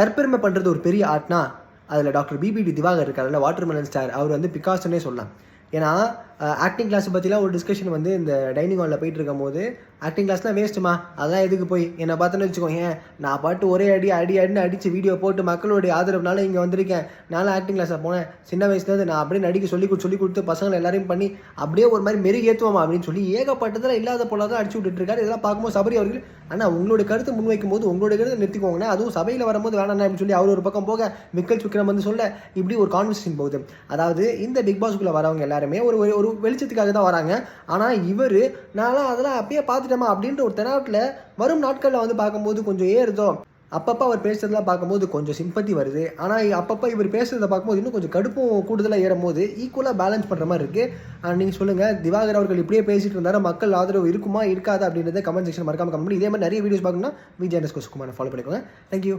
தற்பெருமை பண்ணுறது ஒரு பெரிய ஆர்ட்னா அதில் டாக்டர் பிபிடி திவாகர் இருக்கார்ல, வாட்டர்மெலன் ஸ்டார், அவர் வந்து பிகாஸ்னே சொல்லலாம். ஏன்னா ஆக்டிங் கிளாஸ் பற்றிலாம் ஒரு டிஸ்கஷன் வந்து இந்த டைனிங் ஹாலில் போயிட்டு இருக்கும் போது, ஆக்டிங் கிளாஸ்லாம் வேஸ்ட்டுமா, அதெல்லாம் எதுக்கு போய் என்னை பார்த்தோன்னு வச்சுக்கோங்க, நான் பாட்டு ஒரே அடின்னு அடித்து வீடியோ போட்டு மக்களுடைய ஆதரவுனால இங்கே வந்திருக்கேன். நானும் ஆக்டிங் கிளாஸில் போனேன், சின்ன வயசுலேருந்து நான் அப்படியே நடிக்க சொல்லி கொடுத்து பசங்களை எல்லாரையும் பண்ணி அப்படியே ஒரு மாதிரி மெருகேற்றுவோமா அப்படின்னு சொல்லி ஏகப்பட்டதில் இல்லாத பொருளாக அடிச்சு விட்டுருக்காரு. இதெல்லாம் பார்க்கும்போது சபரி அவர்கள், ஆனால் உங்களுடைய கருத்தை முன்வைக்கும் போது உங்களுடைய கருத்தை நிறுத்திக்கோங்கன்னா, அதுவும் சபையில் வரும்போது வேணாம் அப்படின்னு சொல்லி அவர் ஒரு பக்கம் போக, மிக்கல் சுக்கிரம் வந்து சொல்ல, இப்படி ஒரு கான்வர்சேஷன் போகுது. அதாவது இந்த பிக் பாஸ்க்குள்ளே வரவங்க எல்லாருமே ஒரு வெளிச்சத்துக்காக தான் வராங்க. ஆனால் இவர் நான்லாம் அதெல்லாம் அப்பயே பார்த்துட்டோமா அப்படின்ற ஒரு தெனாவட்டில் வரும் நாட்களில் வந்து பார்க்கும்போது கொஞ்சம் ஏறுதோ. அப்பப்போ அவர் பேசுகிறதெல்லாம் பார்க்கும்போது கொஞ்சம் சிம்பத்தி வருது. ஆனால் அப்பப்போ இவர் பேசுகிறத பார்க்கும்போது இன்னும் கொஞ்சம் கடுப்பும் கூடுதலாக ஏறும்போது ஈக்குவலாக பேலன்ஸ் பண்ணுற மாதிரி இருக்குது. நீங்கள் சொல்லுங்கள், திவாகர் அவர்கள் இப்படியே பேசிட்டு இருந்தாலும் மக்கள் ஆதரவு இருக்குமா இருக்காது அப்படின்றத கமெண்ட் செக்ஷன் மறக்காமல் கமெண்ட் பண்ணி, இதே மாதிரி நிறைய வீடியோஸ் பார்க்கணும்னா விஜய்_குமாரை ஃபாலோ பண்ணிக்கோங்க. தேங்க்யூ.